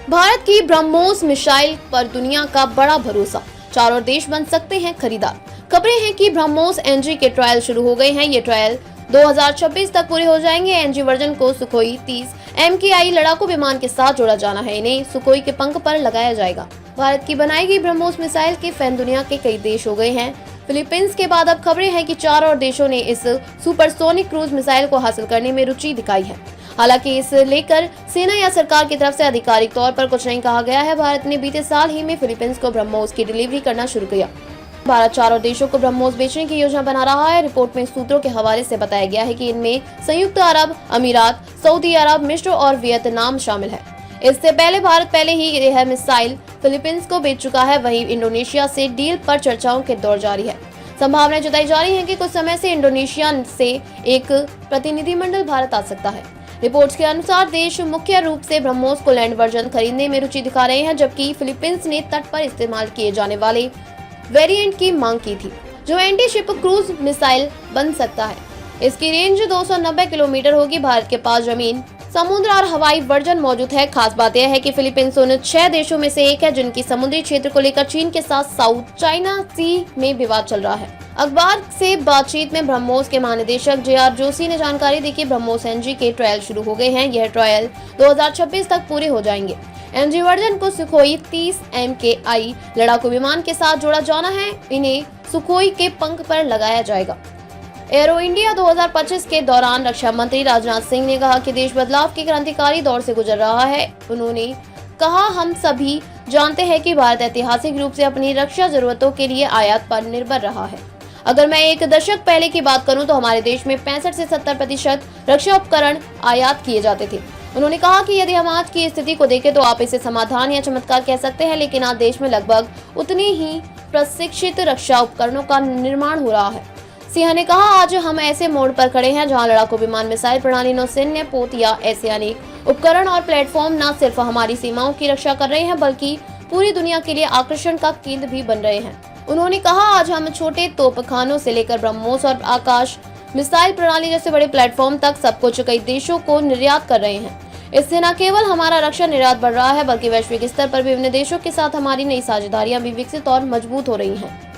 भारत की ब्रह्मोस मिसाइल पर दुनिया का बड़ा भरोसा, चारों देश बन सकते हैं खरीदार। खबरें हैं कि ब्रह्मोस एनजी के ट्रायल शुरू हो गए हैं। ये ट्रायल 2026 तक पूरे हो जाएंगे। एनजी वर्जन को सुखोई 30 MKI लड़ाकू विमान के साथ जोड़ा जाना है। इन्हें सुखोई के पंख पर लगाया जाएगा। भारत की बनाई गई ब्रह्मोस मिसाइल के फैन दुनिया के कई देश हो गए हैं। फिलीपींस के बाद अब खबरें हैं कि 4 और देशों ने इस सुपरसोनिक क्रूज मिसाइल को हासिल करने में रुचि दिखाई है। हालांकि इस लेकर सेना या सरकार की तरफ से आधिकारिक तौर पर कुछ नहीं कहा गया है। भारत ने बीते साल ही में फिलीपींस को ब्रह्मोस की डिलीवरी करना शुरू किया। भारत 4 और देशों को ब्रह्मोस बेचने की योजना बना रहा है। रिपोर्ट में सूत्रों के हवाले से बताया गया है कि इनमें संयुक्त अरब अमीरात, सऊदी अरब, मिस्र और वियतनाम शामिल है। इससे पहले भारत पहले ही यह मिसाइल फिलीपींस को बेच चुका है। वहीं इंडोनेशिया से डील पर चर्चाओं के दौर जारी है। संभावनाएं जताई जा रही है कि कुछ समय से इंडोनेशिया से एक प्रतिनिधिमंडल भारत आ सकता है। रिपोर्ट्स के अनुसार देश मुख्य रूप से ब्रह्मोस को लैंड वर्जन खरीदने में रुचि दिखा रहे हैं, जबकि फिलीपींस ने तट पर इस्तेमाल किए जाने वाले वेरिएंट की मांग की थी, जो एंटी शिप क्रूज मिसाइल बन सकता है। इसकी रेंज 290 किलोमीटर होगी। भारत के पास जमीन, समुद्र और हवाई वर्जन मौजूद है। खास बात यह है कि फिलीपींस उन 6 देशों में से एक है जिनकी समुद्री क्षेत्र को लेकर चीन के साथ साउथ चाइना सी में विवाद चल रहा है। अखबार से बातचीत में ब्रह्मोस के महानिदेशक JR जोशी ने जानकारी दी कि ब्रह्मोस एनजी के ट्रायल शुरू हो गए हैं। यह ट्रायल 2026 तक पूरे हो जाएंगे। एनजी वर्जन को सुखोई 30 MKI लड़ाकू विमान के साथ जोड़ा जाना है। इन्हें सुखोई के पंख पर लगाया जाएगा। एरो इंडिया 2025 के दौरान रक्षा मंत्री राजनाथ सिंह ने कहा कि देश बदलाव के क्रांतिकारी दौर से गुजर रहा है। उन्होंने कहा, हम सभी जानते हैं कि भारत ऐतिहासिक रूप से अपनी रक्षा जरूरतों के लिए आयात पर निर्भर रहा है। अगर मैं एक दशक पहले की बात करूं तो हमारे देश में 65 से 70% रक्षा उपकरण आयात किए जाते थे। उन्होंने कहा कि यदि हम आज की स्थिति को देखें तो आप इसे समाधान या चमत्कार कह सकते हैं, लेकिन आज देश में लगभग उतने ही प्रशिक्षित रक्षा उपकरणों का निर्माण हो रहा है। सिंह ने कहा, आज हम ऐसे मोड़ पर खड़े हैं जहां लड़ाकू विमान, मिसाइल प्रणाली, नौसैन्य पोत या ऐसे अनेक उपकरण और प्लेटफॉर्म न सिर्फ हमारी सीमाओं की रक्षा कर रहे हैं बल्कि पूरी दुनिया के लिए आकर्षण का केंद्र भी बन रहे हैं। उन्होंने कहा, आज हम छोटे तोपखानों से लेकर ब्रह्मोस और आकाश मिसाइल प्रणाली जैसे बड़े प्लेटफॉर्म तक सब कुछ कई देशों को निर्यात कर रहे हैं। इससे न केवल हमारा रक्षा निर्यात बढ़ रहा है बल्कि वैश्विक स्तर पर विभिन्न देशों के साथ हमारी नई साझेदारियां भी विकसित और मजबूत हो रही हैं।